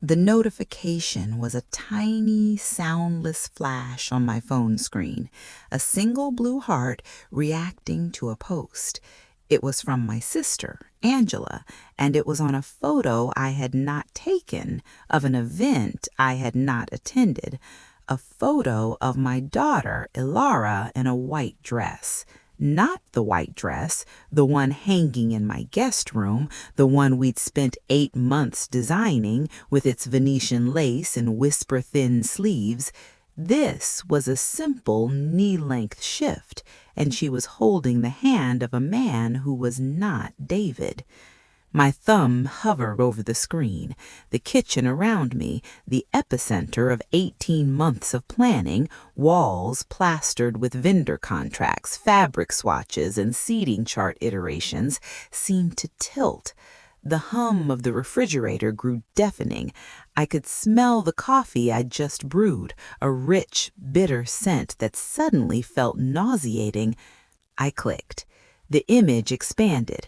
The notification was a tiny, soundless flash on my phone screen, a single blue heart reacting to a post. It was from my sister, Angela, and it was on a photo I had not taken of an event I had not attended, a photo of my daughter, Ilara, in a white dress. Not the white dress, the one hanging in my guest room, the one we'd spent 8 months designing with its Venetian lace and whisper-thin sleeves. This was a simple knee-length shift, and she was holding the hand of a man who was not David. My thumb hovered over the screen, the kitchen around me, the epicenter of 18 months of planning, walls plastered with vendor contracts, fabric swatches, and seating chart iterations, seemed to tilt. The hum of the refrigerator grew deafening. I could smell the coffee I'd just brewed, a rich, bitter scent that suddenly felt nauseating. I clicked. The image expanded.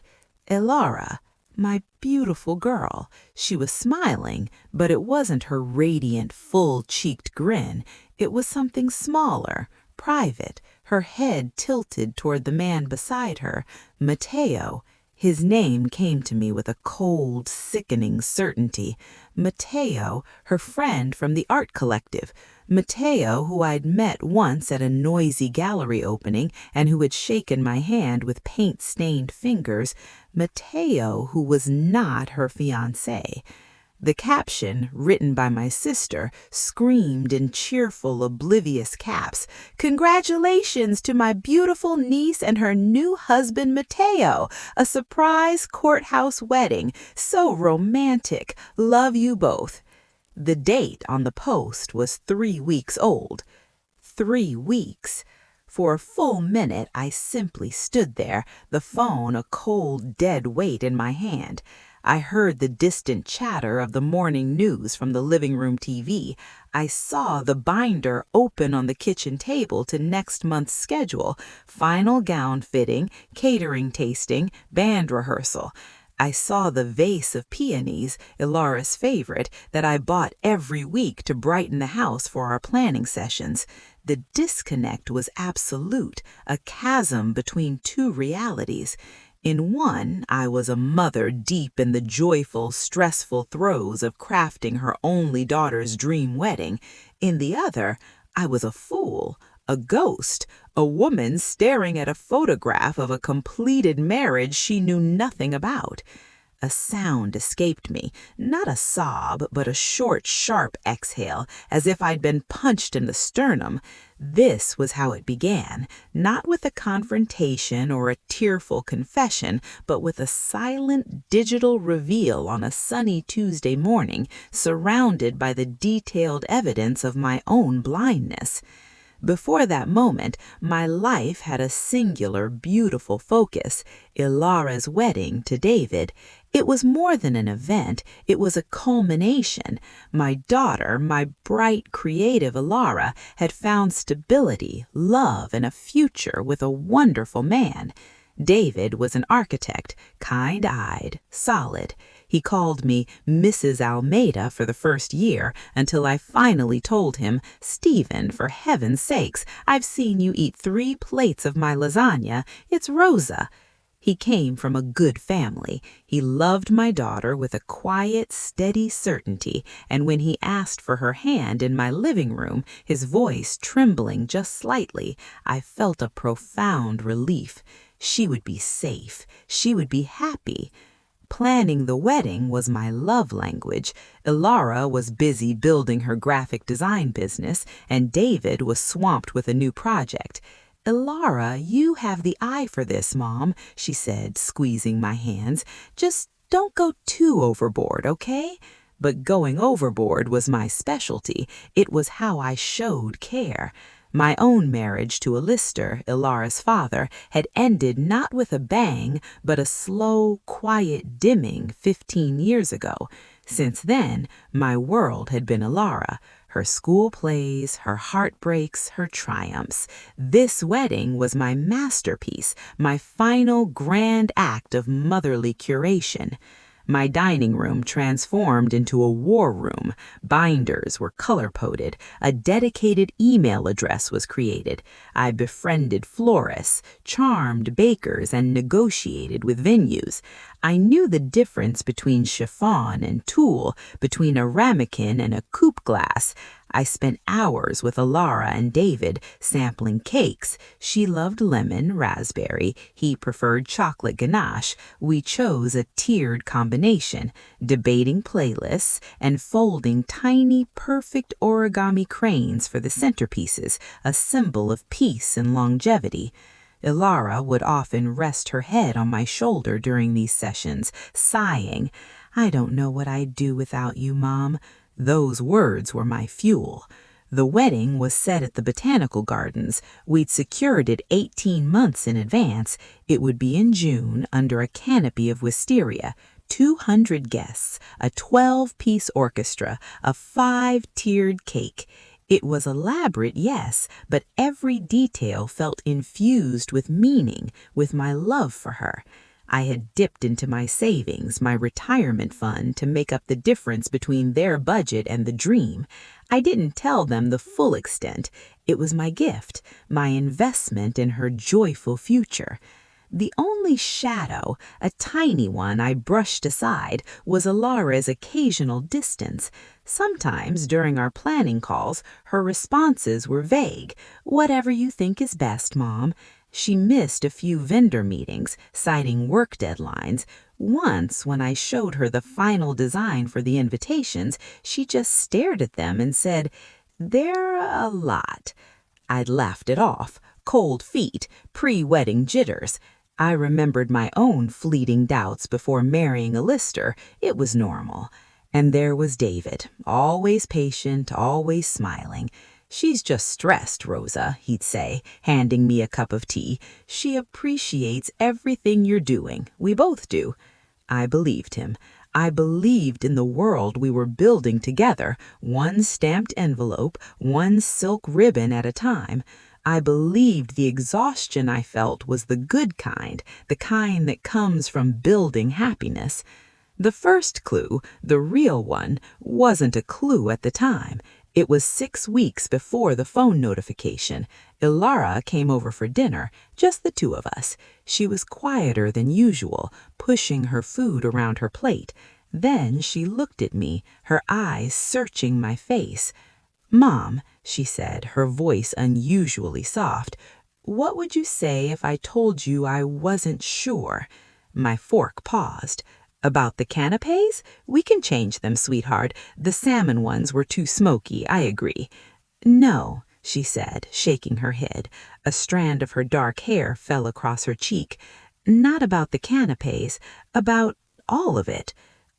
Ilara. My beautiful girl. She was smiling, but it wasn't her radiant, full-cheeked grin. It was something smaller, private, her head tilted toward the man beside her, Matteo. His name came to me with a cold, sickening certainty. Matteo, her friend from the art collective. Matteo, who I'd met once at a noisy gallery opening and who had shaken my hand with paint-stained fingers. Matteo, who was not her fiancé. The caption, written by my sister, screamed in cheerful, oblivious caps, "Congratulations to my beautiful niece and her new husband, Matteo! A surprise courthouse wedding. So romantic. Love you both." The date on the post was 3 weeks old. 3 weeks. For a full minute, I simply stood there, the phone a cold, dead weight in my hand. I heard the distant chatter of the morning news from the living room TV. I saw the binder open on the kitchen table to next month's schedule, final gown fitting, catering tasting, band rehearsal. I saw the vase of peonies, Ilara's favorite, that I bought every week to brighten the house for our planning sessions. The disconnect was absolute, a chasm between two realities. In one, I was a mother deep in the joyful, stressful throes of crafting her only daughter's dream wedding. In the other, I was a fool, a ghost, a woman staring at a photograph of a completed marriage she knew nothing about. A sound escaped me, not a sob, but a short, sharp exhale, as if I'd been punched in the sternum. This was how it began, not with a confrontation or a tearful confession, but with a silent digital reveal on a sunny Tuesday morning, surrounded by the detailed evidence of my own blindness. Before that moment, my life had a singular, beautiful focus, Ilara's wedding to David. It was more than an event, it was a culmination. My daughter, my bright, creative Ilara, had found stability, love, and a future with a wonderful man. David was an architect, kind-eyed, solid. He called me Mrs. Almeida for the first year until I finally told him, "Stephen, for heaven's sakes, I've seen you eat 3 plates of my lasagna. It's Rosa." He came from a good family. He loved my daughter with a quiet, steady certainty, and when he asked for her hand in my living room, his voice trembling just slightly, I felt a profound relief. She would be safe. She would be happy. Planning the wedding was my love language. Ilara was busy building her graphic design business, and David was swamped with a new project. "Ilara, you have the eye for this, Mom," she said, squeezing my hands. "Just don't go too overboard, okay?" But going overboard was my specialty. It was how I showed care. My own marriage to Alistair, Ilara's father, had ended not with a bang, but a slow, quiet dimming 15 years ago. Since then, my world had been Ilara, her school plays, her heartbreaks, her triumphs. This wedding was my masterpiece, my final grand act of motherly curation. My dining room transformed into a war room. Binders were color-coded. A dedicated email address was created. I befriended florists, charmed bakers, and negotiated with venues. I knew the difference between chiffon and tulle, between a ramekin and a coupe glace. I spent hours with Alara and David sampling cakes. She loved lemon, raspberry. He preferred chocolate ganache. We chose a tiered combination, debating playlists and folding tiny, perfect origami cranes for the centerpieces, a symbol of peace and longevity. Ilara would often rest her head on my shoulder during these sessions, sighing, "I don't know what I'd do without you, Mom." Those words were my fuel. The wedding was set at the Botanical Gardens. We'd secured it 18 months in advance. It would be in June under a canopy of wisteria. 200 guests, a 12-piece orchestra, a 5-tiered cake. It was elaborate, yes, but every detail felt infused with meaning, with my love for her. I had dipped into my savings, my retirement fund, to make up the difference between their budget and the dream. I didn't tell them the full extent. It was my gift, my investment in her joyful future. The only shadow, a tiny one I brushed aside, was Alara's occasional distance. Sometimes during our planning calls, her responses were vague. "Whatever you think is best, Mom." She missed a few vendor meetings, citing work deadlines. Once, when I showed her the final design for the invitations, she just stared at them and said, "They're a lot." I'd laughed it off. Cold feet, pre-wedding jitters. I remembered my own fleeting doubts before marrying a lister. It was normal. And there was David, always patient, always smiling. "She's just stressed, Rosa," he'd say, handing me a cup of tea. "She appreciates everything you're doing. We both do." I believed him. I believed in the world we were building together, one stamped envelope, one silk ribbon at a time. I believed the exhaustion I felt was the good kind, the kind that comes from building happiness. The first clue, the real one, wasn't a clue at the time. It was 6 weeks before the phone notification. Ilara came over for dinner, just the two of us. She was quieter than usual, pushing her food around her plate. Then she looked at me, her eyes searching my face. "Mom," she said, her voice unusually soft, "what would you say if I told you I wasn't sure?" My fork paused. "About the canapes? We can change them, sweetheart. The salmon ones were too smoky, I agree." "No," she said, shaking her head. A strand of her dark hair fell across her cheek. "Not about the canapes, about all of it."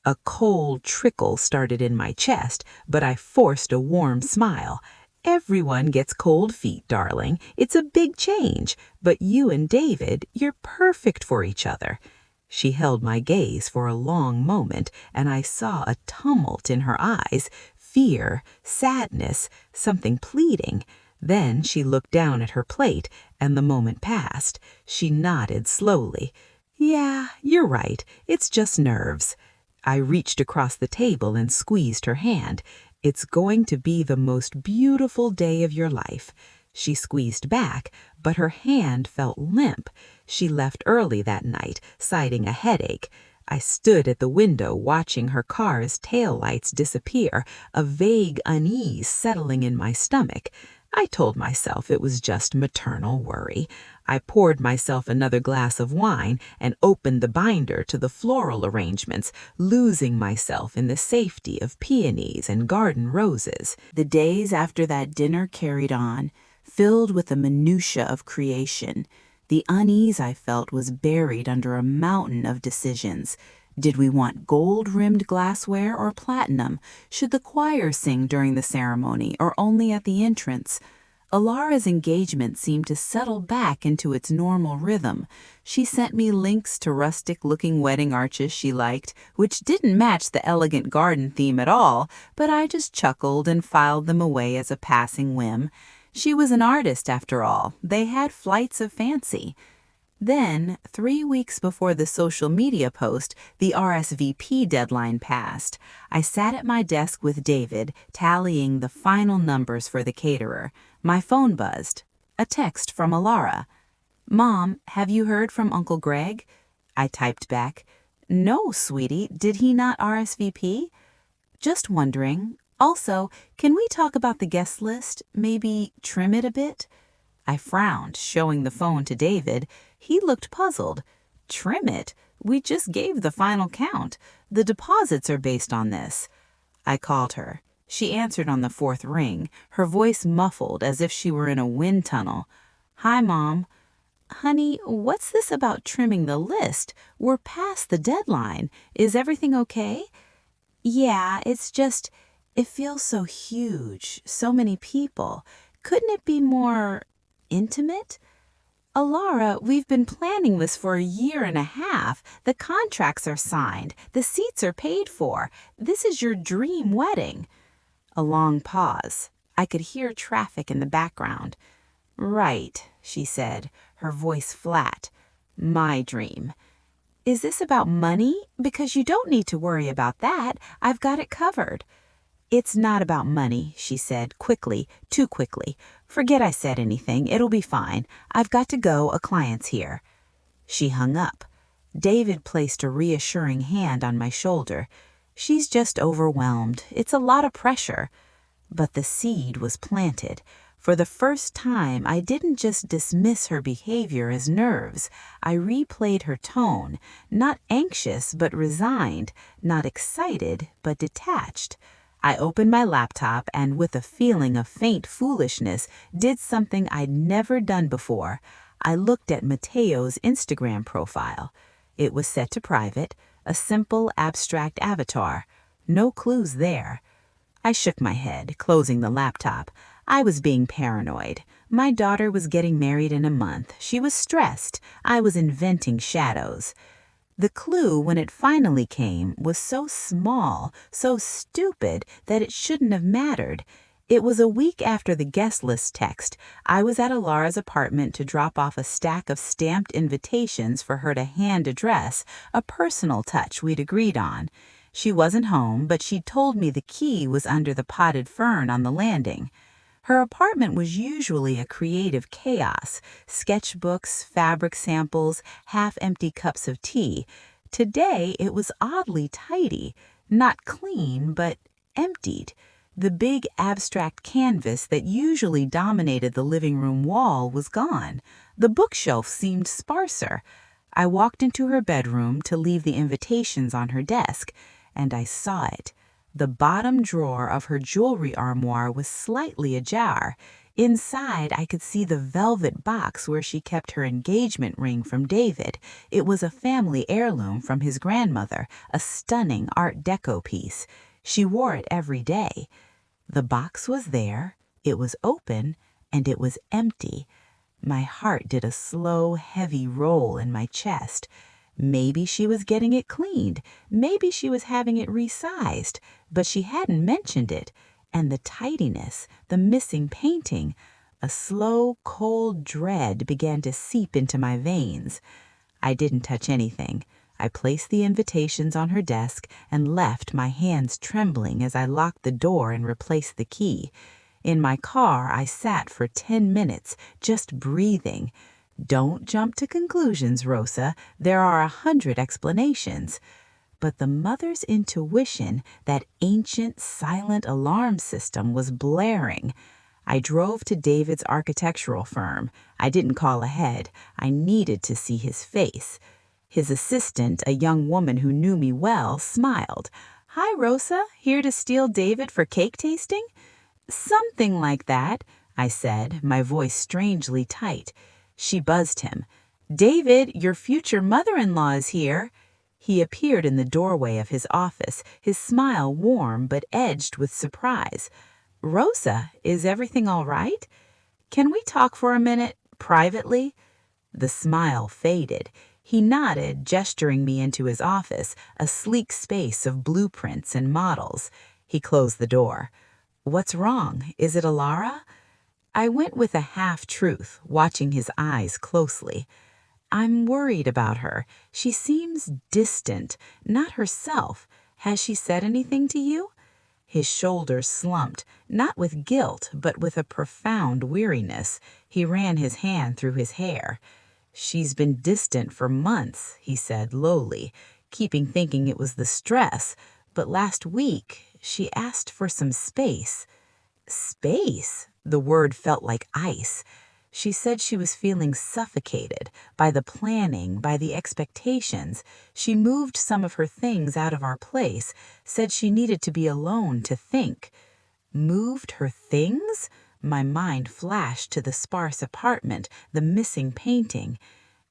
A cold trickle started in my chest, but I forced a warm smile. "Everyone gets cold feet, darling. It's a big change. But you and David, you're perfect for each other." She held my gaze for a long moment, and I saw a tumult in her eyes, fear, sadness, something pleading. Then she looked down at her plate, and the moment passed. She nodded slowly. "Yeah, you're right. It's just nerves." I reached across the table and squeezed her hand. "It's going to be the most beautiful day of your life." She squeezed back, but her hand felt limp. She left early that night, citing a headache. I stood at the window watching her car's taillights disappear, a vague unease settling in my stomach. I told myself it was just maternal worry. I poured myself another glass of wine and opened the binder to the floral arrangements, losing myself in the safety of peonies and garden roses. The days after that dinner carried on, filled with the minutiae of creation. The unease I felt was buried under a mountain of decisions. Did we want gold-rimmed glassware or platinum? Should the choir sing during the ceremony or only at the entrance? Alara's engagement seemed to settle back into its normal rhythm. She sent me links to rustic-looking wedding arches she liked, which didn't match the elegant garden theme at all, but I just chuckled and filed them away as a passing whim. She was an artist, after all. They had flights of fancy. Then, 3 weeks before the social media post, the RSVP deadline passed. I sat at my desk with David, tallying the final numbers for the caterer. My phone buzzed. A text from Alara. "Mom, have you heard from Uncle Greg?" I typed back. "No, sweetie, did he not RSVP?" "Just wondering. Also, can we talk about the guest list? Maybe trim it a bit?" I frowned, showing the phone to David. He looked puzzled. "Trim it? We just gave the final count. The deposits are based on this." I called her. She answered on the fourth ring, her voice muffled as if she were in a wind tunnel. "Hi, Mom." "Honey, what's this about trimming the list? We're past the deadline. Is everything okay?" "Yeah, it feels so huge, so many people. Couldn't it be more intimate?" "Alara, we've been planning this for a year and a half. The contracts are signed. The seats are paid for. This is your dream wedding." A long pause. I could hear traffic in the background. "Right," she said, her voice flat. "My dream." "Is this about money? Because you don't need to worry about that. I've got it covered." "It's not about money," she said, quickly, too quickly. "Forget I said anything. It'll be fine. I've got to go. A client's here." She hung up. David placed a reassuring hand on my shoulder. "She's just overwhelmed. It's a lot of pressure." But the seed was planted. For the first time, I didn't just dismiss her behavior as nerves. I replayed her tone, not anxious but resigned, not excited but detached. I opened my laptop and, with a feeling of faint foolishness, did something I'd never done before. I looked at Mateo's Instagram profile. It was set to private, a simple, abstract avatar. No clues there. I shook my head, closing the laptop. I was being paranoid. My daughter was getting married in a month. She was stressed. I was inventing shadows. The clue, when it finally came, was so small, so stupid, that it shouldn't have mattered. It was a week after the guest list text. I was at Alara's apartment to drop off a stack of stamped invitations for her to hand address, a personal touch we'd agreed on. She wasn't home, but she'd told me the key was under the potted fern on the landing. Her apartment was usually a creative chaos: sketchbooks, fabric samples, half-empty cups of tea. Today it was oddly tidy, not clean, but emptied. The big abstract canvas that usually dominated the living room wall was gone. The bookshelf seemed sparser. I walked into her bedroom to leave the invitations on her desk, and I saw it. The bottom drawer of her jewelry armoire was slightly ajar. Inside, I could see the velvet box where she kept her engagement ring from David. It was a family heirloom from his grandmother, a stunning Art Deco piece. She wore it every day. The box was there, it was open, and it was empty. My heart did a slow, heavy roll in my chest. Maybe she was getting it cleaned. Maybe she was having it resized. But she hadn't mentioned it. And the tidiness, the missing painting, a slow, cold dread began to seep into my veins. I didn't touch anything. I placed the invitations on her desk and left, my hands trembling as I locked the door and replaced the key. In my car, I sat for 10 minutes, just breathing. Don't jump to conclusions, Rosa. There are 100 explanations. But the mother's intuition, that ancient, silent alarm system, was blaring. I drove to David's architectural firm. I didn't call ahead. I needed to see his face. His assistant, a young woman who knew me well, smiled. "Hi, Rosa. Here to steal David for cake tasting?" "Something like that," I said, my voice strangely tight. She buzzed him. "David, your future mother-in-law is here." He appeared in the doorway of his office, his smile warm but edged with surprise. "Rosa, is everything all right? Can we talk for a minute, privately?" The smile faded. He nodded, gesturing me into his office, a sleek space of blueprints and models. He closed the door. "What's wrong? Is it Alara?" I went with a half-truth, watching his eyes closely. I'm worried about her. She seems distant, not herself. Has she said anything to you?" His shoulders slumped, not with guilt, but with a profound weariness. He ran his hand through his hair. "She's been distant for months," he said lowly, keeping thinking it was the stress. "But last week, she asked for some space." Space? The word felt like ice. She said she was feeling suffocated by the planning, by the expectations. She moved some of her things out of our place, said she needed to be alone to think. Moved her things? My mind flashed to the sparse apartment, the missing painting.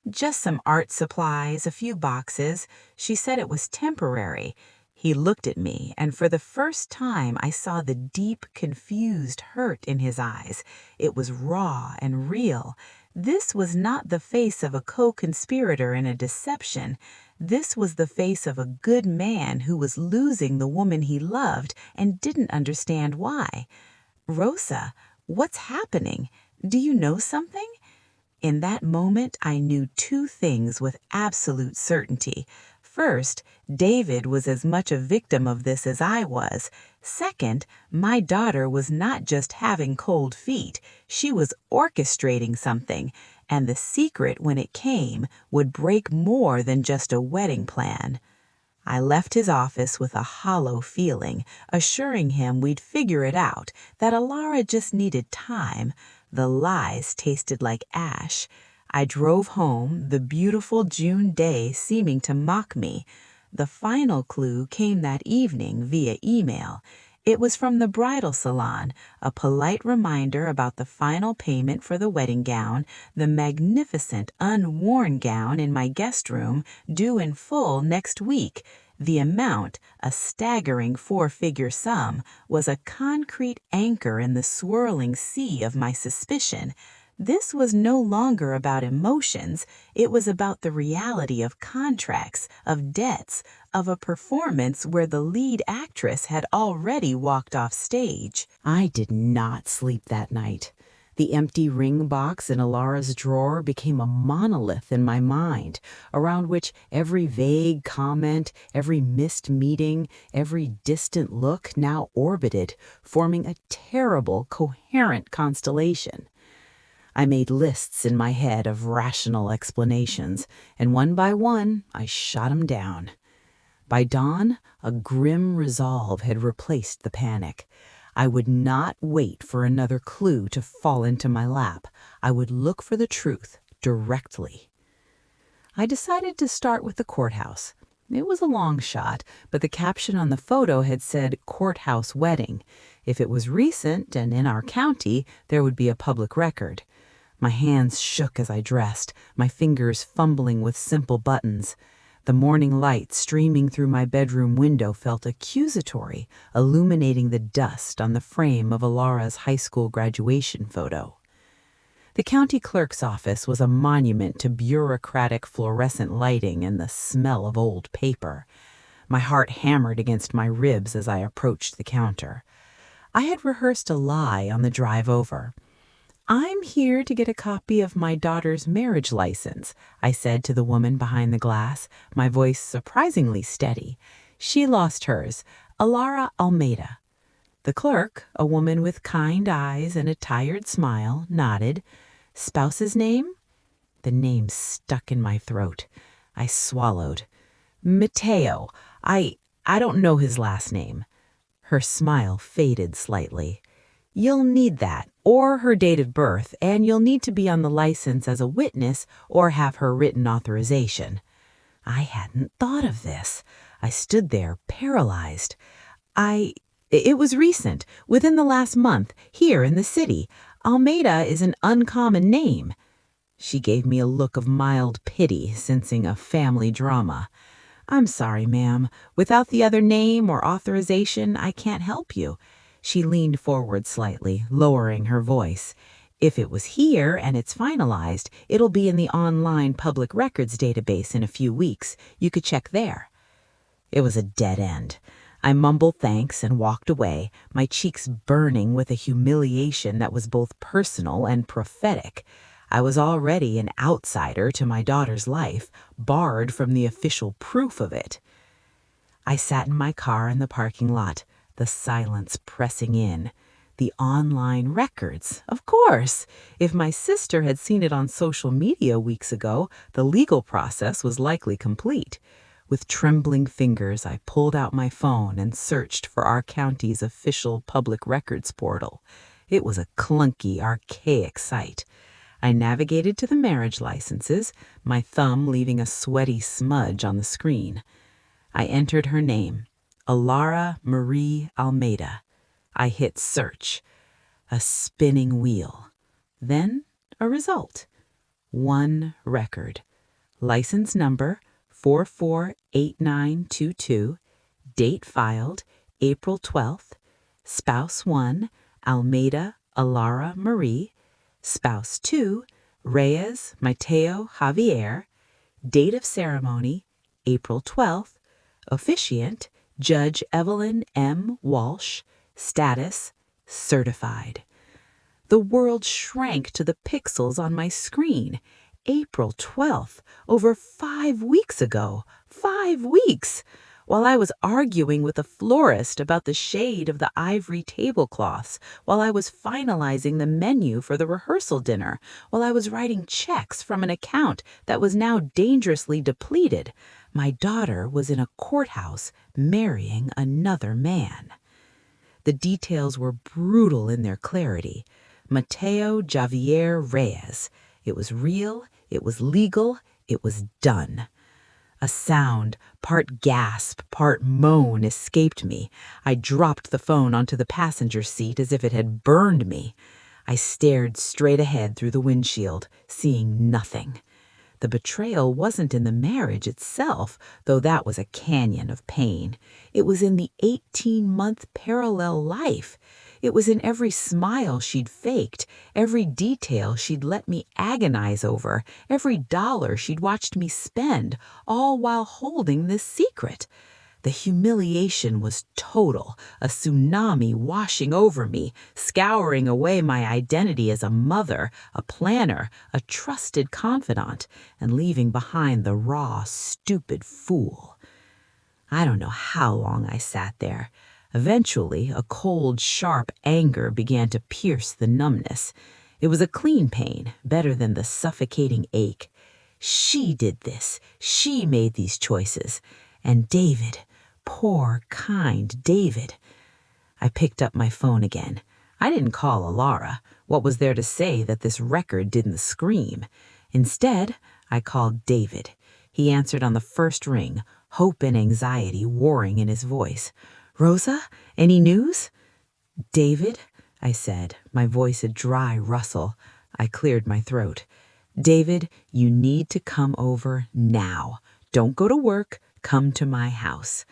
"Just some art supplies, a few boxes. She said it was temporary." He looked at me, and for the first time I saw the deep, confused hurt in his eyes. It was raw and real. This was not the face of a co-conspirator in a deception. This was the face of a good man who was losing the woman he loved and didn't understand why. "Rosa, what's happening? Do you know something?" In that moment, I knew two things with absolute certainty. First, David was as much a victim of this as I was. Second, my daughter was not just having cold feet. She was orchestrating something, and the secret, when it came, would break more than just a wedding plan. I left his office with a hollow feeling, assuring him we'd figure it out, that Alara just needed time. The lies tasted like ash. I drove home, the beautiful June day seeming to mock me. The final clue came that evening via email. It was from the bridal salon, a polite reminder about the final payment for the wedding gown, the magnificent unworn gown in my guest room, due in full next week. The amount, a staggering four-figure sum, was a concrete anchor in the swirling sea of my suspicion. This was no longer about emotions. It was about the reality of contracts, of debts, of a performance where the lead actress had already walked off stage. I did not sleep that night. The empty ring box in Alara's drawer became a monolith in my mind, around which every vague comment, every missed meeting, every distant look now orbited, forming a terrible, coherent constellation. I made lists in my head of rational explanations, and one by one I shot 'em down. By dawn, a grim resolve had replaced the panic. I would not wait for another clue to fall into my lap. I would look for the truth directly. I decided to start with the courthouse. It was a long shot, but the caption on the photo had said "courthouse wedding." If it was recent and in our county, there would be a public record. My hands shook as I dressed, my fingers fumbling with simple buttons. The morning light streaming through my bedroom window felt accusatory, illuminating the dust on the frame of Alara's high school graduation photo. The county clerk's office was a monument to bureaucratic fluorescent lighting and the smell of old paper. My heart hammered against my ribs as I approached the counter. I had rehearsed a lie on the drive over. "I'm here to get a copy of my daughter's marriage license," I said to the woman behind the glass, my voice surprisingly steady. "She lost hers, Alara Almeida." The clerk, a woman with kind eyes and a tired smile, nodded. "Spouse's name?" The name stuck in my throat. I swallowed. "Mateo. I don't know his last name." Her smile faded slightly. "You'll need that, or her date of birth, and you'll need to be on the license as a witness or have her written authorization." I hadn't thought of this. I stood there, paralyzed. It was recent, within the last month, here in the city. Almeida is an uncommon name." She gave me a look of mild pity, sensing a family drama. "I'm sorry, ma'am. Without the other name or authorization, I can't help you." She leaned forward slightly, lowering her voice. "If it was here and it's finalized, it'll be in the online public records database in a few weeks. You could check there." It was a dead end. I mumbled thanks and walked away, my cheeks burning with a humiliation that was both personal and prophetic. I was already an outsider to my daughter's life, barred from the official proof of it. I sat in my car in the parking lot, the silence pressing in. The online records, of course. If my sister had seen it on social media weeks ago, the legal process was likely complete. With trembling fingers, I pulled out my phone and searched for our county's official public records portal. It was a clunky, archaic site. I navigated to the marriage licenses, my thumb leaving a sweaty smudge on the screen. I entered her name, Alara Marie Almeida. I hit search. A spinning wheel. Then a result. One record. License number 448922. Date filed April 12th. Spouse 1, Almeida Alara Marie. Spouse 2, Reyes Mateo Javier. Date of ceremony April 12th. Officiant Judge Evelyn M. Walsh. Status certified. The world shrank to the pixels on my screen. April 12th, over 5 weeks ago. 5 weeks! While I was arguing with a florist about the shade of the ivory tablecloths, while I was finalizing the menu for the rehearsal dinner, while I was writing checks from an account that was now dangerously depleted, my daughter was in a courthouse marrying another man. The details were brutal in their clarity. Mateo Javier Reyes. It was real, it was legal, it was done. A sound, part gasp, part moan, escaped me. I dropped the phone onto the passenger seat as if it had burned me. I stared straight ahead through the windshield, seeing nothing. The betrayal wasn't in the marriage itself, though that was a canyon of pain. It was in the 18-month parallel life. It was in every smile she'd faked, every detail she'd let me agonize over, every dollar she'd watched me spend, all while holding this secret. The humiliation was total, a tsunami washing over me, scouring away my identity as a mother, a planner, a trusted confidant, and leaving behind the raw, stupid fool. I don't know how long I sat there. Eventually, a cold, sharp anger began to pierce the numbness. It was a clean pain, better than the suffocating ache. She did this. She made these choices. And David, poor, kind David. I picked up my phone again. I didn't call Alara. What was there to say that this record didn't scream? Instead, I called David. He answered on the first ring, hope and anxiety warring in his voice. "Rosa, any news?" "David," I said, my voice a dry rustle. I cleared my throat. "David, you need to come over now. Don't go to work. Come to my house."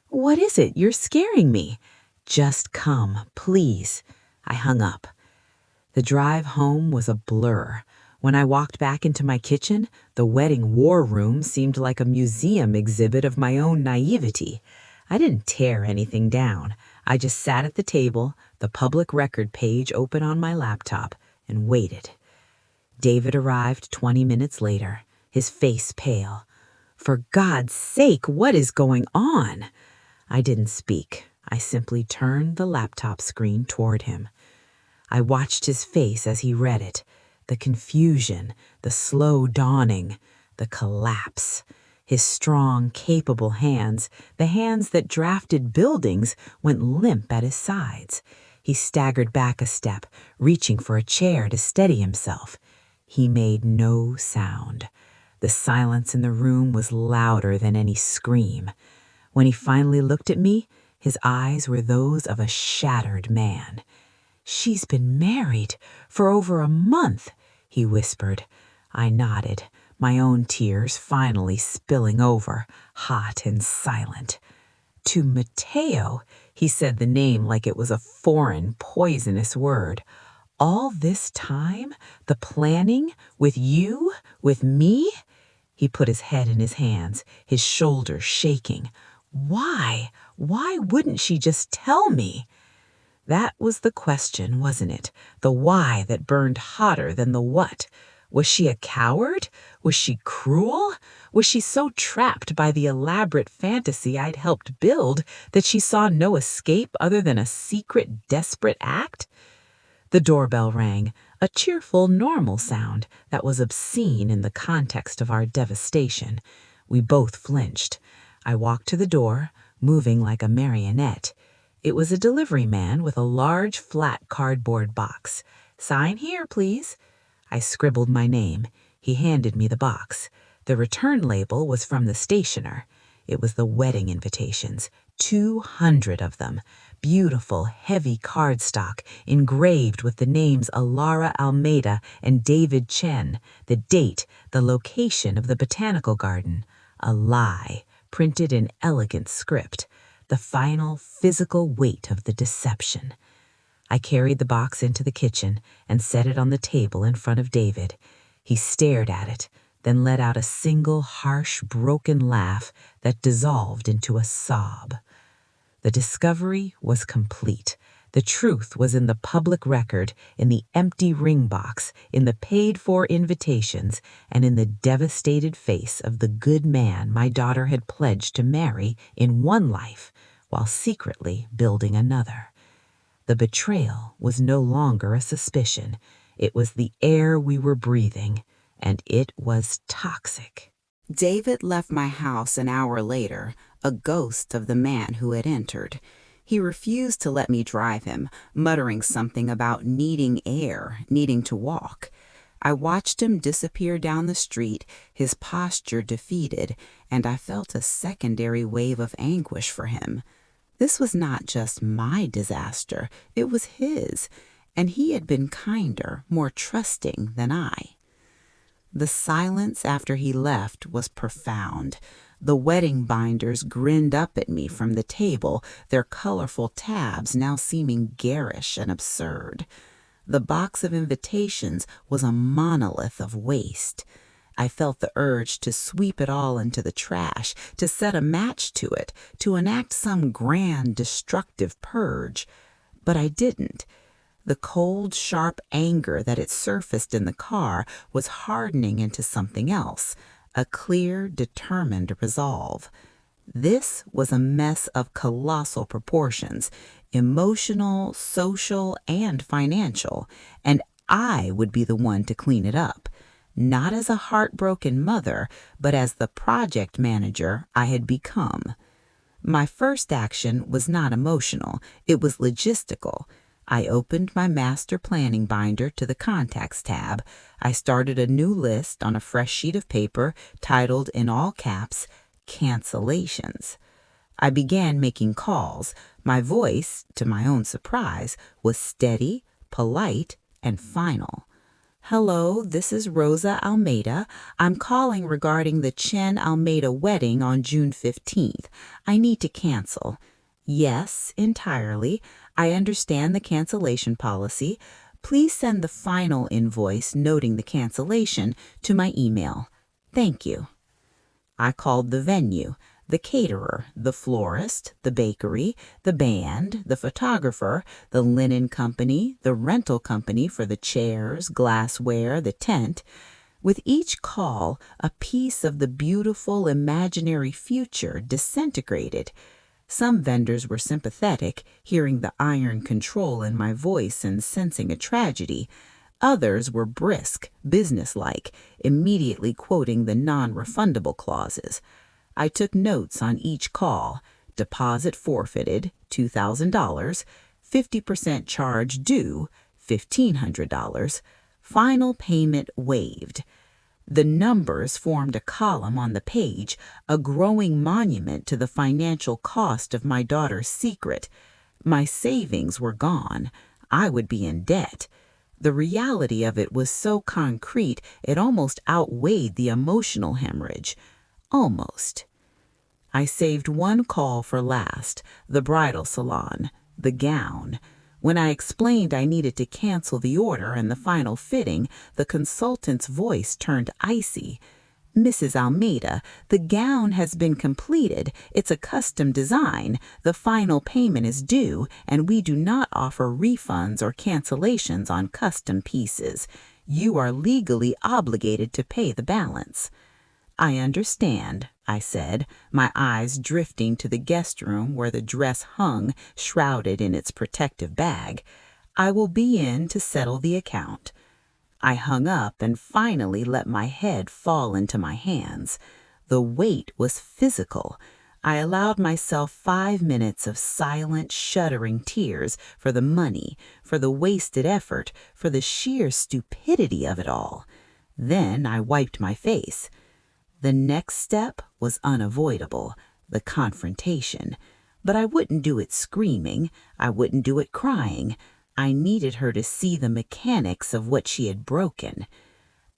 "What is it? You're scaring me." "Just come, please." I hung up. The drive home was a blur. When I walked back into my kitchen, the wedding war room seemed like a museum exhibit of my own naivety. I didn't tear anything down. I just sat at the table, the public record page open on my laptop, and waited. David arrived 20 minutes later, his face pale. "For God's sake, what is going on?" I didn't speak. I simply turned the laptop screen toward him. I watched his face as he read it. The confusion, the slow dawning, the collapse. His strong, capable hands, the hands that drafted buildings, went limp at his sides. He staggered back a step, reaching for a chair to steady himself. He made no sound. The silence in the room was louder than any scream. When he finally looked at me, his eyes were those of a shattered man. "She's been married for over a month," he whispered. I nodded, my own tears finally spilling over, hot and silent. "To Mateo," he said the name like it was a foreign, poisonous word. "All this time? The planning? With you? With me?" He put his head in his hands, his shoulders shaking. "Why? Why wouldn't she just tell me?" That was the question, wasn't it? The why that burned hotter than the what. Was she a coward? Was she cruel? Was she so trapped by the elaborate fantasy I'd helped build that she saw no escape other than a secret, desperate act? The doorbell rang, a cheerful, normal sound that was obscene in the context of our devastation. We both flinched. I walked to the door, moving like a marionette. It was a delivery man with a large, flat cardboard box. "Sign here, please." I scribbled my name. He handed me the box. The return label was from the stationer. It was the wedding invitations, 200 of them. Beautiful, heavy cardstock, engraved with the names Alara Almeida and David Chen, the date, the location of the botanical garden. A lie, printed in elegant script, the final physical weight of the deception. I carried the box into the kitchen and set it on the table in front of David. He stared at it, then let out a single harsh, broken laugh that dissolved into a sob. The discovery was complete. The truth was in the public record, in the empty ring box, in the paid-for invitations, and in the devastated face of the good man my daughter had pledged to marry in one life while secretly building another. The betrayal was no longer a suspicion. It was the air we were breathing, and it was toxic. David left my house an hour later, a ghost of the man who had entered. He refused to let me drive him, muttering something about needing air, needing to walk. I watched him disappear down the street, his posture defeated, and I felt a secondary wave of anguish for him. This was not just my disaster, it was his, and he had been kinder, more trusting than I. The silence after he left was profound. The wedding binders grinned up at me from the table, their colorful tabs now seeming garish and absurd. The box of invitations was a monolith of waste. I felt the urge to sweep it all into the trash, to set a match to it, to enact some grand, destructive purge. But I didn't. The cold, sharp anger that had surfaced in the car was hardening into something else, a clear, determined resolve. This was a mess of colossal proportions, emotional, social, and financial, and I would be the one to clean it up. Not as a heartbroken mother, but as the project manager I had become. My first action was not emotional, it was logistical. I opened my master planning binder to the contacts tab. I started a new list on a fresh sheet of paper titled in all caps, "Cancellations." I began making calls. My voice, to my own surprise, was steady, polite, and final. "Hello, this is Rosa Almeida. I'm calling regarding the Chen Almeida wedding on June 15th. I need to cancel." "Yes, entirely. I understand the cancellation policy. Please send the final invoice noting the cancellation to my email. Thank you." I called the venue, the caterer, the florist, the bakery, the band, the photographer, the linen company, the rental company for the chairs, glassware, the tent. With each call, a piece of the beautiful imaginary future disintegrated. Some vendors were sympathetic, hearing the iron control in my voice and sensing a tragedy. Others were brisk, businesslike, immediately quoting the non-refundable clauses. I took notes on each call. Deposit forfeited, $2,000. 50% charge due, $1,500. Final payment waived. The numbers formed a column on the page, a growing monument to the financial cost of my daughter's secret. My savings were gone. I would be in debt. The reality of it was so concrete it almost outweighed the emotional hemorrhage. Almost. I saved one call for last, the bridal salon, the gown. When I explained I needed to cancel the order and the final fitting, the consultant's voice turned icy. "Mrs. Almeida, the gown has been completed. It's a custom design. The final payment is due, and we do not offer refunds or cancellations on custom pieces. You are legally obligated to pay the balance." "I understand," I said, my eyes drifting to the guest room where the dress hung, shrouded in its protective bag. "I will be in to settle the account." I hung up and finally let my head fall into my hands. The weight was physical. I allowed myself 5 minutes of silent, shuddering tears for the money, for the wasted effort, for the sheer stupidity of it all. Then I wiped my face. The next step was unavoidable, the confrontation. But I wouldn't do it screaming. I wouldn't do it crying. I needed her to see the mechanics of what she had broken.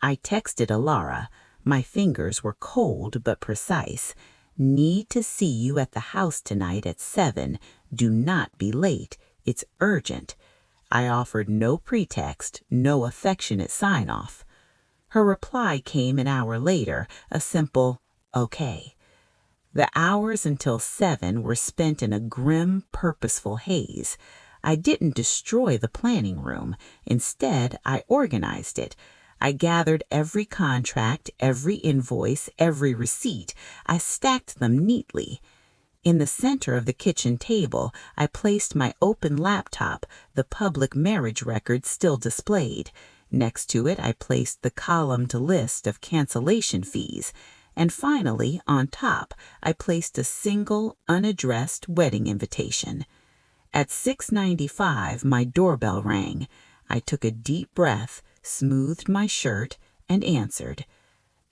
I texted Alara. My fingers were cold but precise. "Need to see you at the house tonight at 7. Do not be late. It's urgent." I offered no pretext, no affectionate sign-off. Her reply came an hour later, a simple, "Okay." The hours until 7 were spent in a grim, purposeful haze. I didn't destroy the planning room. Instead, I organized it. I gathered every contract, every invoice, every receipt. I stacked them neatly. In the center of the kitchen table, I placed my open laptop, the public marriage record still displayed. Next to it, I placed the columned list of cancellation fees. And finally, on top, I placed a single, unaddressed wedding invitation. At 6:95, my doorbell rang. I took a deep breath, smoothed my shirt, and answered.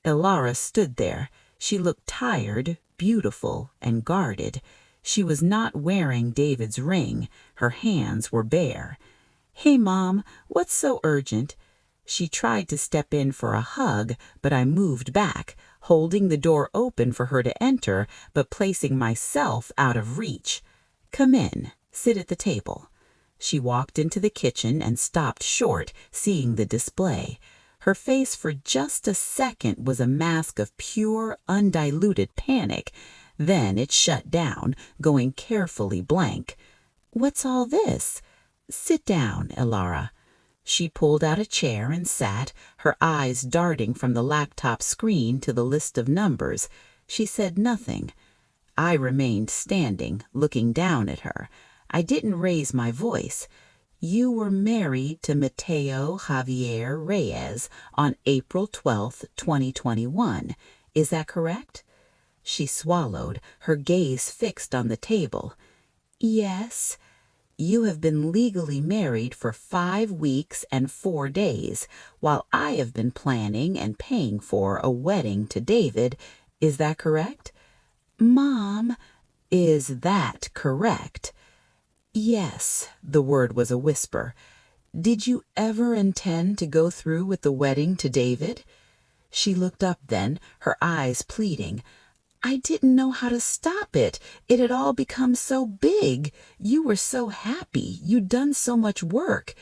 Alara stood there. She looked tired, beautiful, and guarded. She was not wearing David's ring. Her hands were bare. "Hey, Mom, what's so urgent?" She tried to step in for a hug, but I moved back, holding the door open for her to enter, but placing myself out of reach. "Come in. Sit at the table." She walked into the kitchen and stopped short, seeing the display. Her face for just a second was a mask of pure, undiluted panic. Then it shut down, going carefully blank. "What's all this?" "Sit down, Alara." She pulled out a chair and sat, her eyes darting from the laptop screen to the list of numbers. She said nothing. I remained standing, looking down at her. I didn't raise my voice. "You were married to Mateo Javier Reyes on April 12th, 2021. Is that correct?" She swallowed, her gaze fixed on the table. "Yes." "You have been legally married for 5 weeks and 4 days, while I have been planning and paying for a wedding to David. Is that correct?" "Mom." "Is that correct?" "Yes," the word was a whisper. "Did you ever intend to go through with the wedding to David?" She looked up then, her eyes pleading. "I didn't know how to stop it. It had all become so big. You were so happy. You'd done so much work."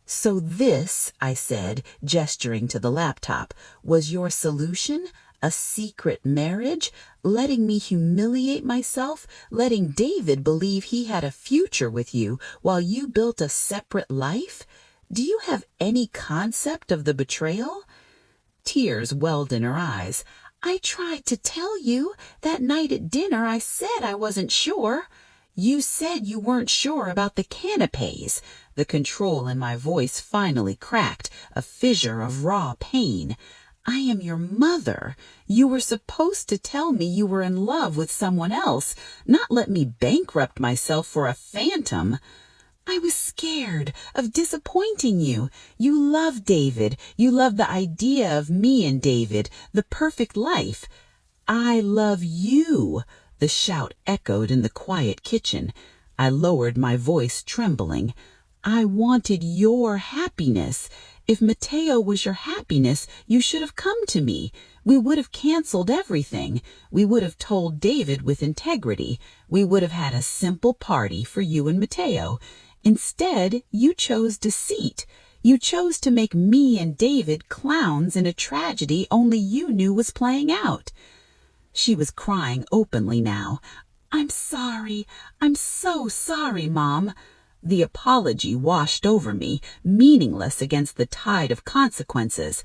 "So this," I said, gesturing to the laptop, "was your solution? A secret marriage? Letting me humiliate myself? Letting David believe he had a future with you while you built a separate life? Do you have any concept of the betrayal?" Tears welled in her eyes. "I tried to tell you. That night at dinner I said I wasn't sure." "You said you weren't sure about the canapes." The control in my voice finally cracked, a fissure of raw pain. "I am your mother. You were supposed to tell me you were in love with someone else, not let me bankrupt myself for a phantom." "I was scared of disappointing you. You love David. You love the idea of me and David, the perfect life." "I love you," the shout echoed in the quiet kitchen. I lowered my voice, trembling. "I wanted your happiness. If Mateo was your happiness, you should have come to me. We would have canceled everything. We would have told David with integrity. We would have had a simple party for you and Mateo. Instead, you chose deceit. You chose to make me and David clowns in a tragedy only you knew was playing out." She was crying openly now. "I'm sorry. I'm so sorry, Mom." The apology washed over me, meaningless against the tide of consequences.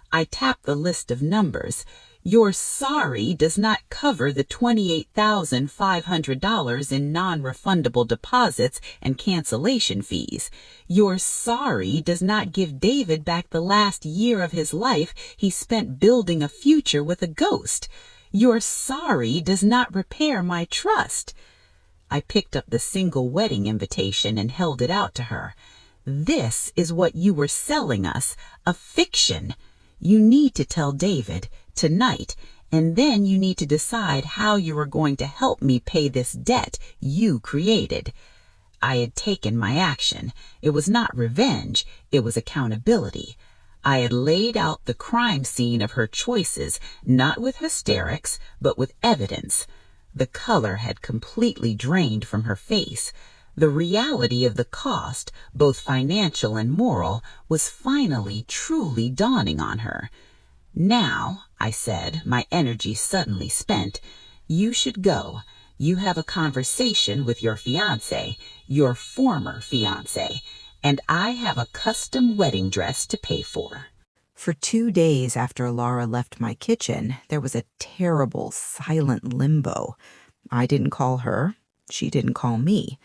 I tapped the list of numbers. Your sorry does not cover the $28,500 in non-refundable deposits and cancellation fees. Your sorry does not give David back the last year of his life he spent building a future with a ghost. Your sorry does not repair my trust. I picked up the single wedding invitation and held it out to her. This is what you were selling us, a fiction. You need to tell David tonight, and then you need to decide how you are going to help me pay this debt you created. I had taken my action. It was not revenge, it was accountability. I had laid out the crime scene of her choices, not with hysterics, but with evidence. The color had completely drained from her face. The reality of the cost, both financial and moral, was finally truly dawning on her. Now, I said, my energy suddenly spent, you should go. You have a conversation with your fiancé, your former fiancé, and I have a custom wedding dress to pay for. For 2 days after Laura left my kitchen, there was a terrible, silent limbo. I didn't call her. She didn't call me.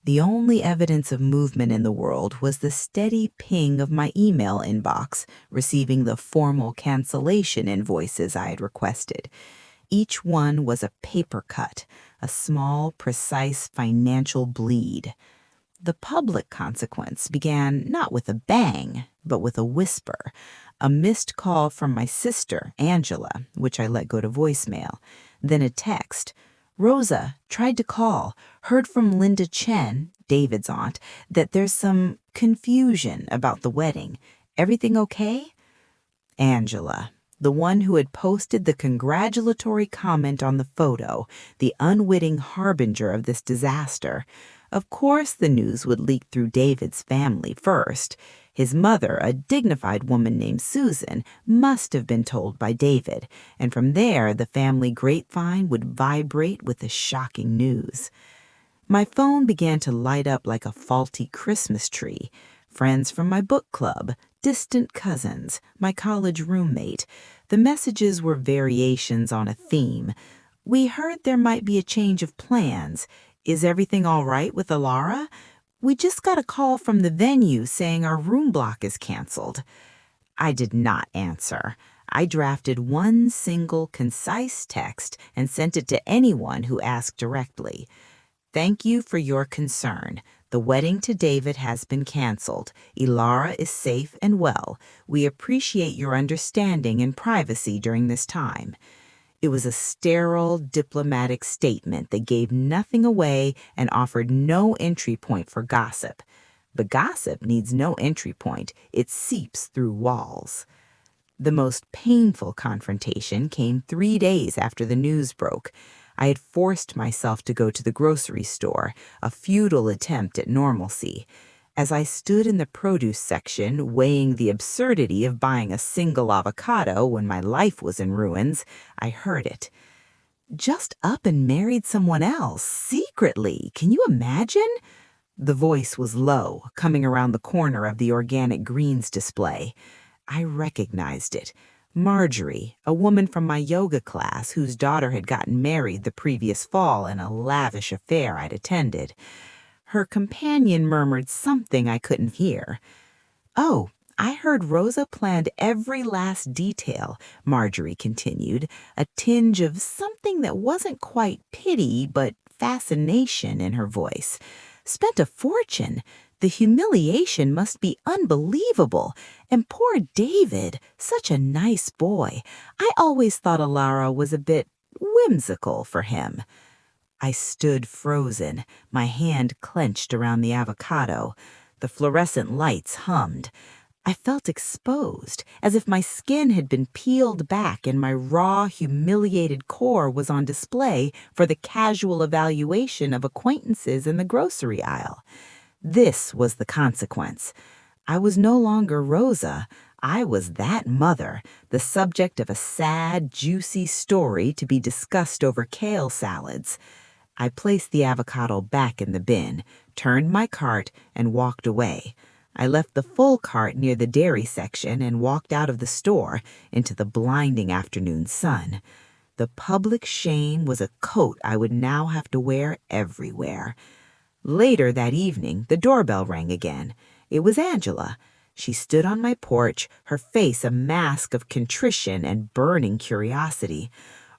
The only evidence of movement in the world was the steady ping of my email inbox, receiving the formal cancellation invoices I had requested. Each one was a paper cut, a small, precise financial bleed. The public consequence began not with a bang, but with a whisper, a missed call from my sister, Angela, which I let go to voicemail, then a text. Rosa tried to call, heard from Linda Chen, David's aunt, that there's some confusion about the wedding. Everything okay? Angela, the one who had posted the congratulatory comment on the photo, the unwitting harbinger of this disaster. Of course the news would leak through David's family first. His mother, a dignified woman named Susan, must have been told by David, and from there the family grapevine would vibrate with the shocking news. My phone began to light up like a faulty Christmas tree. Friends from my book club, distant cousins, my college roommate. The messages were variations on a theme. We heard there might be a change of plans. Is everything all right with Alara? We just got a call from the venue saying our room block is canceled. I did not answer. I drafted one single, concise text and sent it to anyone who asked directly. Thank you for your concern. The wedding to David has been canceled. Ilara is safe and well. We appreciate your understanding and privacy during this time. It was a sterile, diplomatic statement that gave nothing away and offered no entry point for gossip. But gossip needs no entry point. It seeps through walls. The most painful confrontation came 3 days after the news broke. I had forced myself to go to the grocery store, a futile attempt at normalcy. As I stood in the produce section, weighing the absurdity of buying a single avocado when my life was in ruins, I heard it. Just up and married someone else, secretly. Can you imagine? The voice was low, coming around the corner of the organic greens display. I recognized it. Marjorie, a woman from my yoga class whose daughter had gotten married the previous fall in a lavish affair I'd attended. Her companion murmured something I couldn't hear. Oh, I heard Rosa planned every last detail, Marjorie continued, a tinge of something that wasn't quite pity but fascination in her voice. Spent a fortune. The humiliation must be unbelievable. And poor David, such a nice boy. I always thought Alara was a bit whimsical for him. I stood frozen, my hand clenched around the avocado. The fluorescent lights hummed. I felt exposed, as if my skin had been peeled back and my raw, humiliated core was on display for the casual evaluation of acquaintances in the grocery aisle. This was the consequence. I was no longer Rosa. I was that mother, the subject of a sad, juicy story to be discussed over kale salads. I placed the avocado back in the bin, turned my cart, and walked away. I left the full cart near the dairy section and walked out of the store into the blinding afternoon sun. The public shame was a coat I would now have to wear everywhere. Later that evening, the doorbell rang again. It was Angela. She stood on my porch, her face a mask of contrition and burning curiosity.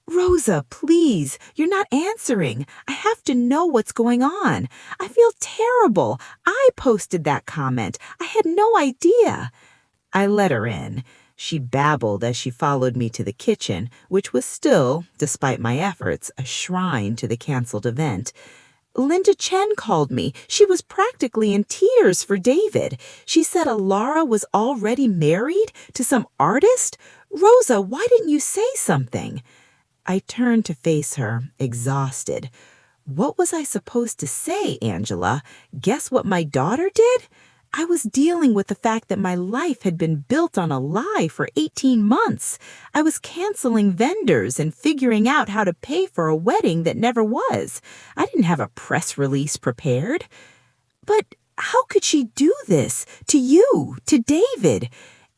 "Rosa, please, you're not answering. I have to know what's going on. I feel terrible. I posted that comment. I had no idea." I let her in. She babbled as she followed me to the kitchen, which was still, despite my efforts, a shrine to the canceled event. "Linda Chen called me. She was practically in tears for David. She said Alara was already married to some artist. Rosa, why didn't you say something?" I turned to face her, exhausted. What was I supposed to say, Angela? Guess what my daughter did? I was dealing with the fact that my life had been built on a lie for 18 months. I was canceling vendors and figuring out how to pay for a wedding that never was. I didn't have a press release prepared. But how could she do this? To you, to David?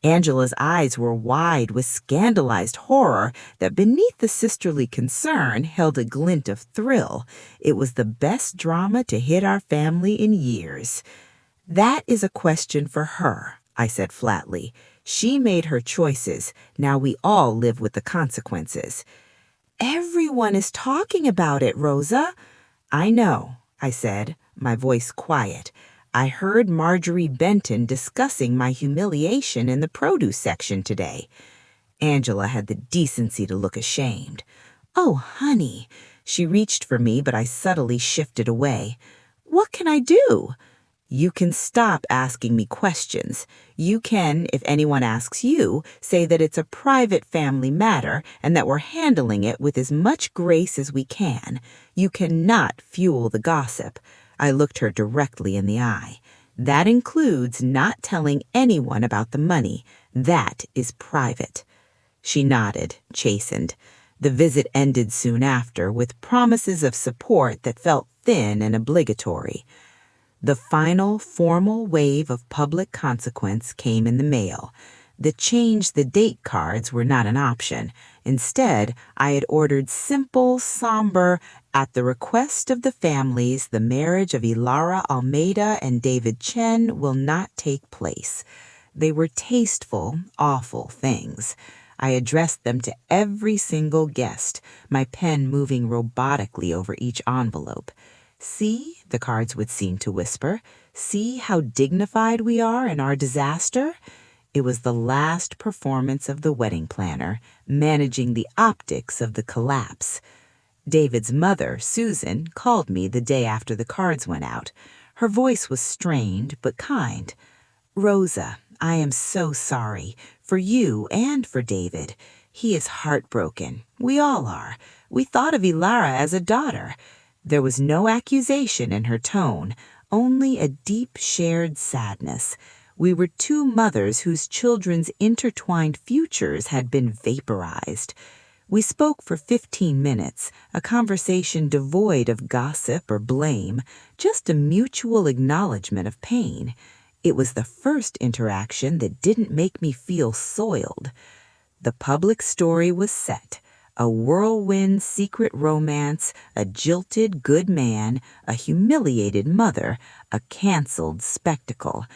Angela's eyes were wide with scandalized horror that beneath the sisterly concern held a glint of thrill. It was the best drama to hit our family in years. "That is a question for her," I said flatly. "She made her choices. Now we all live with the consequences." "Everyone is talking about it, Rosa." "I know," I said, my voice quiet. "I heard Marjorie Benton discussing my humiliation in the produce section today." Angela had the decency to look ashamed. "Oh, honey." She reached for me, but I subtly shifted away. "What can I do?" "You can stop asking me questions. You can, if anyone asks you, say that it's a private family matter and that we're handling it with as much grace as we can. You cannot fuel the gossip." I looked her directly in the eye. "That includes not telling anyone about the money. That is private." She nodded, chastened. The visit ended soon after, with promises of support that felt thin and obligatory. The final, formal wave of public consequence came in the mail. The change the date cards were not an option. Instead, I had ordered simple, somber, "At the request of the families, the marriage of Ilara Almeida and David Chen will not take place." They were tasteful, awful things. I addressed them to every single guest, my pen moving robotically over each envelope. "See," the cards would seem to whisper, "see how dignified we are in our disaster." It was the last performance of the wedding planner, managing the optics of the collapse. David's mother, Susan, called me the day after the cards went out. Her voice was strained but kind. "Rosa, I am so sorry, for you and for David. He is heartbroken. We all are. We thought of Ilara as a daughter." There was no accusation in her tone, only a deep shared sadness. We were two mothers whose children's intertwined futures had been vaporized. We spoke for 15 minutes, a conversation devoid of gossip or blame, just a mutual acknowledgement of pain. It was the first interaction that didn't make me feel soiled. The public story was set. A whirlwind secret romance, a jilted good man, a humiliated mother, a canceled spectacle.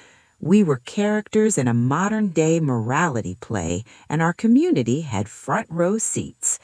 We were characters in a modern-day morality play, and our community had front-row seats.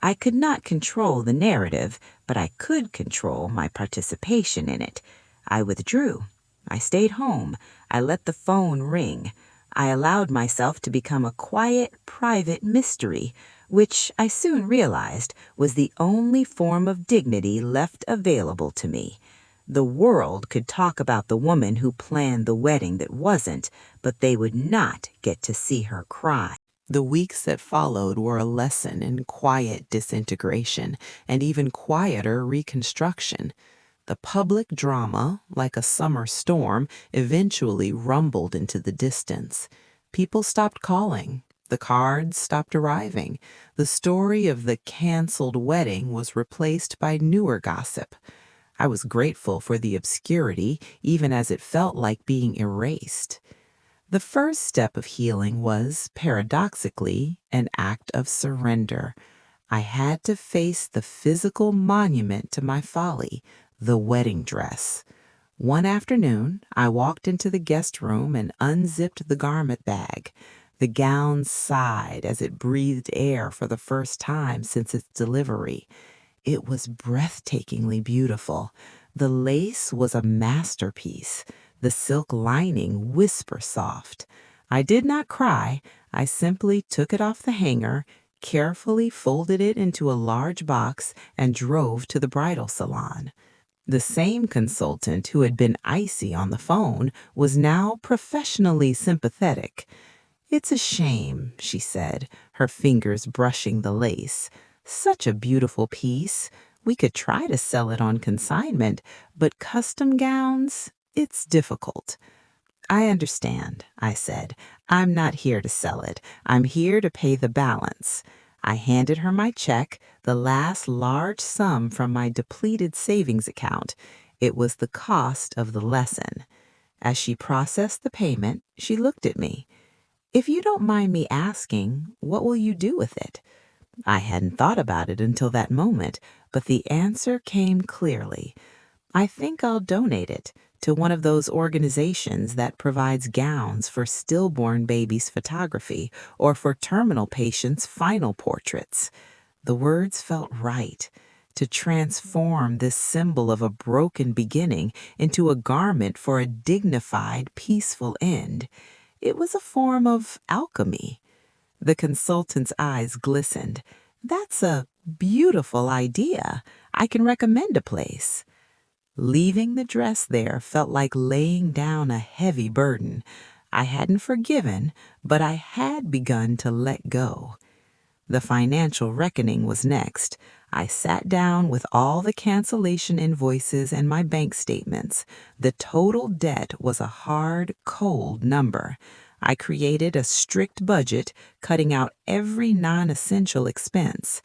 I could not control the narrative, but I could control my participation in it. I withdrew. I stayed home. I let the phone ring. I allowed myself to become a quiet, private mystery, which I soon realized was the only form of dignity left available to me. The world could talk about the woman who planned the wedding that wasn't, but they would not get to see her cry. The weeks that followed were a lesson in quiet disintegration and even quieter reconstruction. The public drama, like a summer storm, eventually rumbled into the distance. People stopped calling. The cards stopped arriving. The story of the canceled wedding was replaced by newer gossip. I was grateful for the obscurity, even as it felt like being erased. The first step of healing was, paradoxically, an act of surrender. I had to face the physical monument to my folly, the wedding dress. One afternoon, I walked into the guest room and unzipped the garment bag. The gown sighed as it breathed air for the first time since its delivery. It was breathtakingly beautiful. The lace was a masterpiece, the silk lining whisper soft. I did not cry. I simply took it off the hanger, carefully folded it into a large box, and drove to the bridal salon. The same consultant who had been icy on the phone was now professionally sympathetic. "It's a shame," she said, her fingers brushing the lace. "Such a beautiful piece. We could try to sell it on consignment, but custom gowns, it's difficult." "I understand," I said. "I'm not here to sell it. I'm here to pay the balance." I handed her my check, the last large sum from my depleted savings account. It was the cost of the lesson. As she processed the payment, she looked at me. "If you don't mind me asking, what will you do with it?" I hadn't thought about it until that moment, but the answer came clearly. "I think I'll donate it to one of those organizations that provides gowns for stillborn babies' photography or for terminal patients' final portraits." The words felt right. To transform this symbol of a broken beginning into a garment for a dignified, peaceful end. It was a form of alchemy. The consultant's eyes glistened. "That's a beautiful idea. I can recommend a place." Leaving the dress there felt like laying down a heavy burden. I hadn't forgiven, but I had begun to let go. The financial reckoning was next. I sat down with all the cancellation invoices and my bank statements. The total debt was a hard, cold number. I created a strict budget, cutting out every non-essential expense.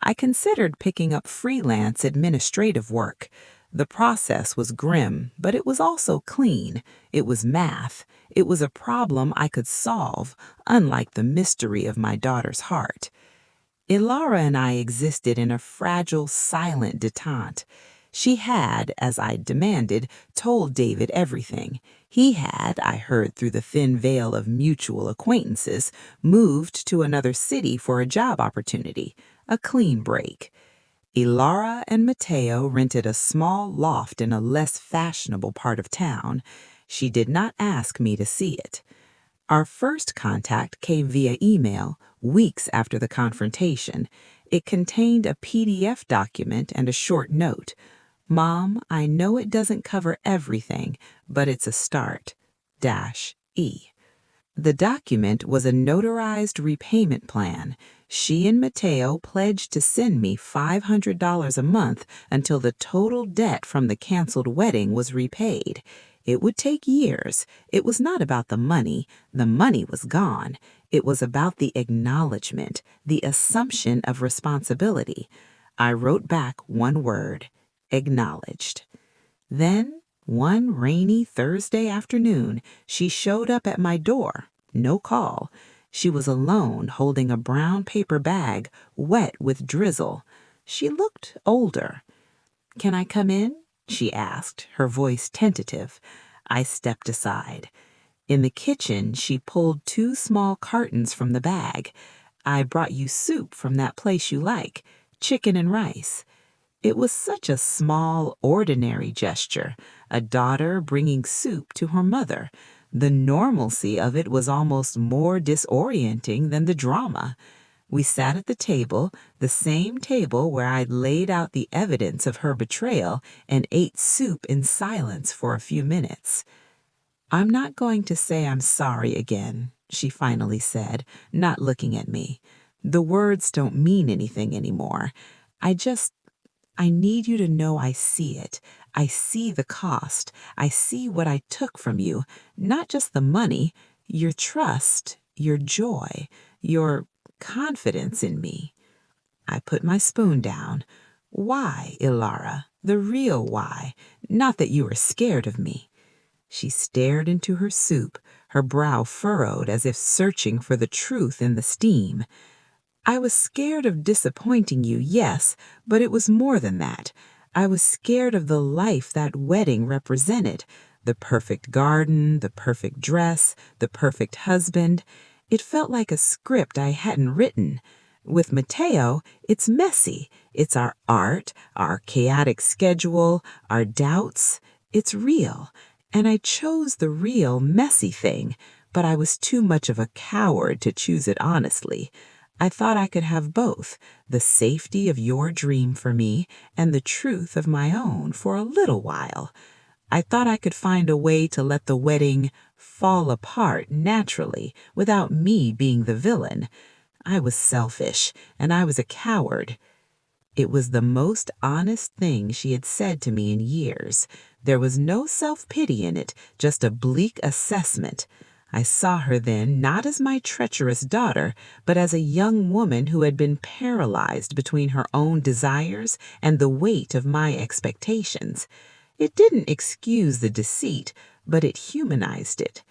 I considered picking up freelance administrative work. The process was grim, but it was also clean. It was math. It was a problem I could solve, unlike the mystery of my daughter's heart. Ilara and I existed in a fragile, silent detente. She had, as I demanded, told David everything. He had, I heard through the thin veil of mutual acquaintances, moved to another city for a job opportunity, a clean break. Ilara and Mateo rented a small loft in a less fashionable part of town. She did not ask me to see it. Our first contact came via email, weeks after the confrontation. It contained a PDF document and a short note. "Mom, I know it doesn't cover everything, but it's a start. -E." The document was a notarized repayment plan. She and Mateo pledged to send me $500 a month until the total debt from the canceled wedding was repaid. It would take years. It was not about the money. The money was gone. It was about the acknowledgement, the assumption of responsibility. I wrote back one word: acknowledged. Then, one rainy Thursday afternoon, she showed up at my door. No call. She was alone, holding a brown paper bag, wet with drizzle. She looked older. "Can I come in?" she asked, her voice tentative. I stepped aside. In the kitchen, she pulled two small cartons from the bag. "I brought you soup from that place you like, chicken and rice." It was such a small, ordinary gesture, a daughter bringing soup to her mother. The normalcy of it was almost more disorienting than the drama. We sat at the table, the same table where I'd laid out the evidence of her betrayal, and ate soup in silence for a few minutes. "I'm not going to say I'm sorry again," she finally said, not looking at me. "The words don't mean anything anymore. I need you to know I see it. I see the cost. I see what I took from you. Not just the money, your trust, your joy, your confidence in me." I put my spoon down. "Why, Ilara?" The real why, not that you were scared of me." She stared into her soup, her brow furrowed as if searching for the truth in the steam. "I was scared of disappointing you, yes, but it was more than that. I was scared of the life that wedding represented. The perfect garden, the perfect dress, the perfect husband. It felt like a script I hadn't written. With Mateo, it's messy. It's our art, our chaotic schedule, our doubts. It's real. And I chose the real, messy thing, but I was too much of a coward to choose it honestly. I thought I could have both, the safety of your dream for me and the truth of my own for a little while. I thought I could find a way to let the wedding fall apart naturally without me being the villain. I was selfish, and I was a coward." It was the most honest thing she had said to me in years. There was no self-pity in it, just a bleak assessment. I saw her then not as my treacherous daughter, but as a young woman who had been paralyzed between her own desires and the weight of my expectations. It didn't excuse the deceit, but it humanized it.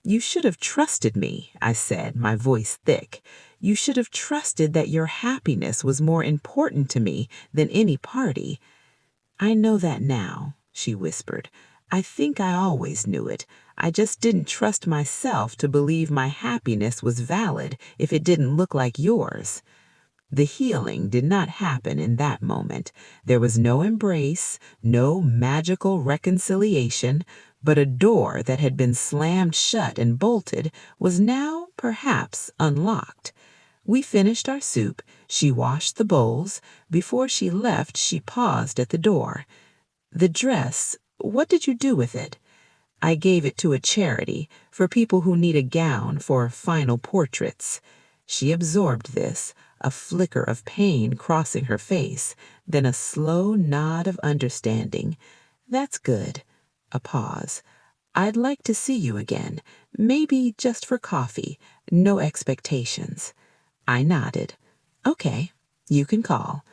"You should have trusted me," I said, my voice thick. "You should have trusted that your happiness was more important to me than any party." "I know that now," she whispered. "I think I always knew it. I just didn't trust myself to believe my happiness was valid if it didn't look like yours." The healing did not happen in that moment. There was no embrace, no magical reconciliation, but a door that had been slammed shut and bolted was now perhaps unlocked. We finished our soup. She washed the bowls. Before she left, she paused at the door. "The dress, what did you do with it?" "I gave it to a charity for people who need a gown for final portraits." She absorbed this, a flicker of pain crossing her face, then a slow nod of understanding. "That's good." A pause. "I'd like to see you again, maybe just for coffee. No expectations." I nodded. "Okay, you can call."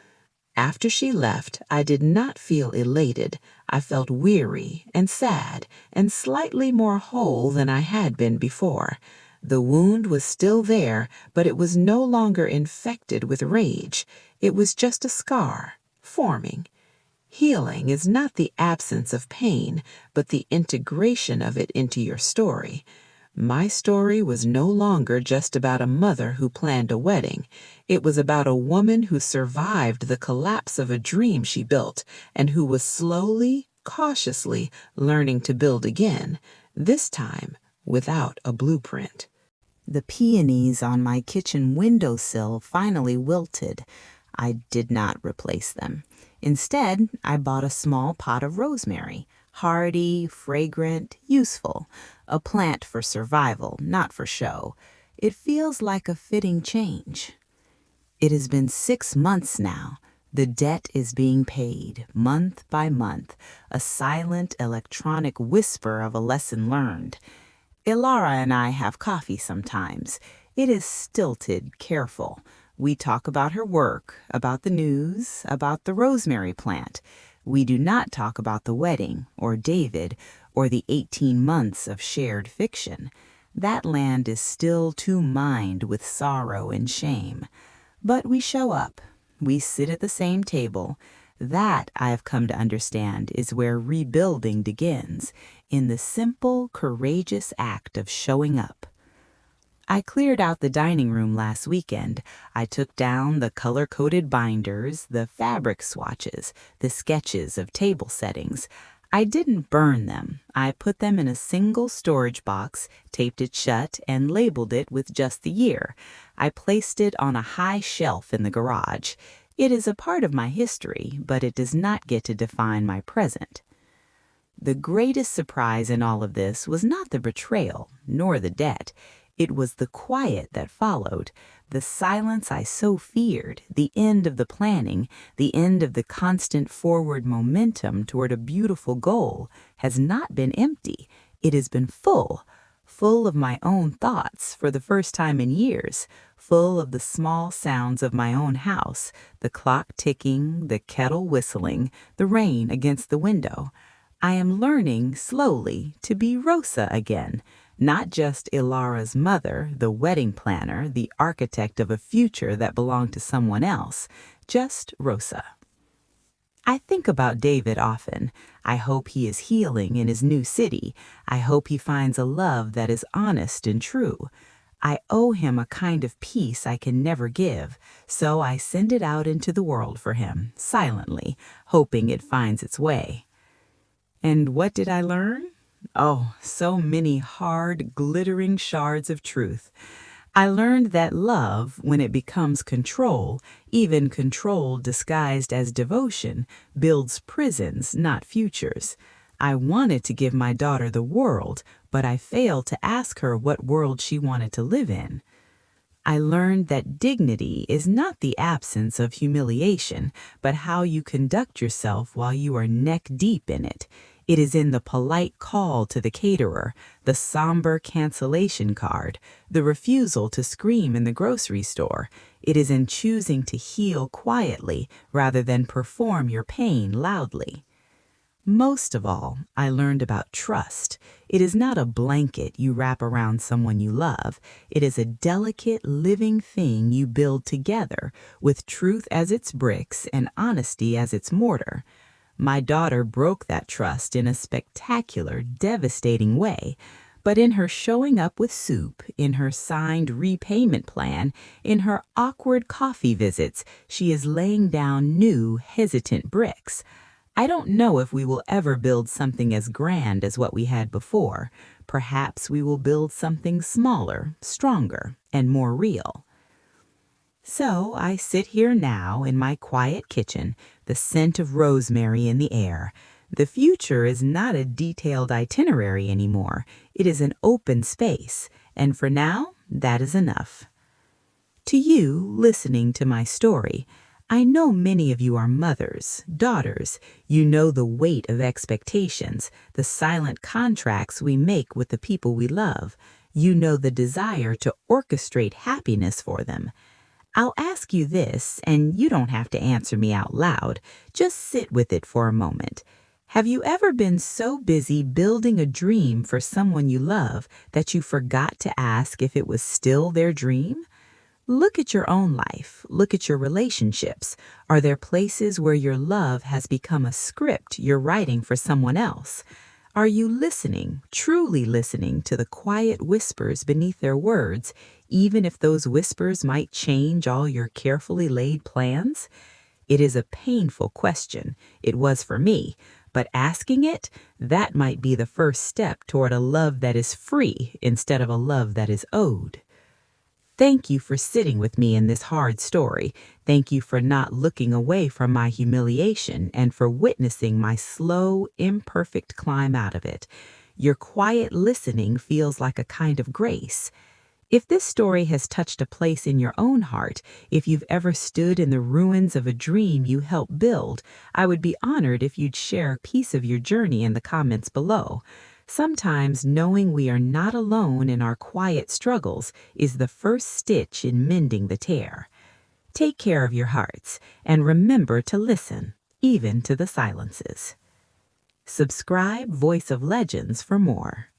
After she left, I did not feel elated. I felt weary and sad and slightly more whole than I had been before. The wound was still there, but it was no longer infected with rage. It was just a scar, forming. Healing is not the absence of pain, but the integration of it into your story. My story was no longer just about a mother who planned a wedding. It was about a woman who survived the collapse of a dream she built and who was slowly, cautiously learning to build again, this time without a blueprint. The peonies on my kitchen windowsill finally wilted. I did not replace them. Instead, I bought a small pot of rosemary, hardy, fragrant, useful, a plant for survival, not for show. It feels like a fitting change. It has been 6 months now. The debt is being paid, month by month, a silent electronic whisper of a lesson learned. Ilara and I have coffee sometimes. It is stilted, careful. We talk about her work, about the news, about the rosemary plant. We do not talk about the wedding, or David, or the 18 months of shared fiction. That land is still too mined with sorrow and shame. But we show up. We sit at the same table. That, I have come to understand, is where rebuilding begins, in the simple, courageous act of showing up. I cleared out the dining room last weekend. I took down the color-coded binders, the fabric swatches, the sketches of table settings. I didn't burn them. I put them in a single storage box, taped it shut, and labeled it with just the year. I placed it on a high shelf in the garage. It is a part of my history, but it does not get to define my present. The greatest surprise in all of this was not the betrayal, nor the debt. It was the quiet that followed, the silence I so feared, the end of the planning, the end of the constant forward momentum toward a beautiful goal has not been empty. It has been full, full of my own thoughts for the first time in years, full of the small sounds of my own house, the clock ticking, the kettle whistling, the rain against the window. I am learning slowly to be Rosa again, not just Ilara's mother, the wedding planner, the architect of a future that belonged to someone else, just Rosa. I think about David often. I hope he is healing in his new city. I hope he finds a love that is honest and true. I owe him a kind of peace I can never give, so I send it out into the world for him, silently, hoping it finds its way. And what did I learn? Oh, so many hard, glittering shards of truth. I learned that love, when it becomes control, even control disguised as devotion, builds prisons, not futures. I wanted to give my daughter the world, but I failed to ask her what world she wanted to live in. I learned that dignity is not the absence of humiliation, but how you conduct yourself while you are neck deep in it. It is in the polite call to the caterer, the somber cancellation card, the refusal to scream in the grocery store. It is in choosing to heal quietly rather than perform your pain loudly. Most of all, I learned about trust. It is not a blanket you wrap around someone you love. It is a delicate, living thing you build together, with truth as its bricks and honesty as its mortar. My daughter broke that trust in a spectacular, devastating way. But in her showing up with soup, in her signed repayment plan, in her awkward coffee visits, she is laying down new, hesitant bricks. I don't know if we will ever build something as grand as what we had before. Perhaps we will build something smaller, stronger, and more real. So I sit here now in my quiet kitchen, the scent of rosemary in the air. The future is not a detailed itinerary anymore. It is an open space, and for now, that is enough. To you, listening to my story, I know many of you are mothers, daughters. You know the weight of expectations, the silent contracts we make with the people we love. You know the desire to orchestrate happiness for them. I'll ask you this, and you don't have to answer me out loud. Just sit with it for a moment. Have you ever been so busy building a dream for someone you love that you forgot to ask if it was still their dream? Look at your own life. Look at your relationships. Are there places where your love has become a script you're writing for someone else? Are you listening, truly listening to the quiet whispers beneath their words, even if those whispers might change all your carefully laid plans? It is a painful question. It was for me. But asking it, that might be the first step toward a love that is free instead of a love that is owed. Thank you for sitting with me in this hard story. Thank you for not looking away from my humiliation and for witnessing my slow, imperfect climb out of it. Your quiet listening feels like a kind of grace. If this story has touched a place in your own heart, if you've ever stood in the ruins of a dream you helped build, I would be honored if you'd share a piece of your journey in the comments below. Sometimes knowing we are not alone in our quiet struggles is the first stitch in mending the tear. Take care of your hearts and remember to listen, even to the silences. Subscribe Voice of Legends for more.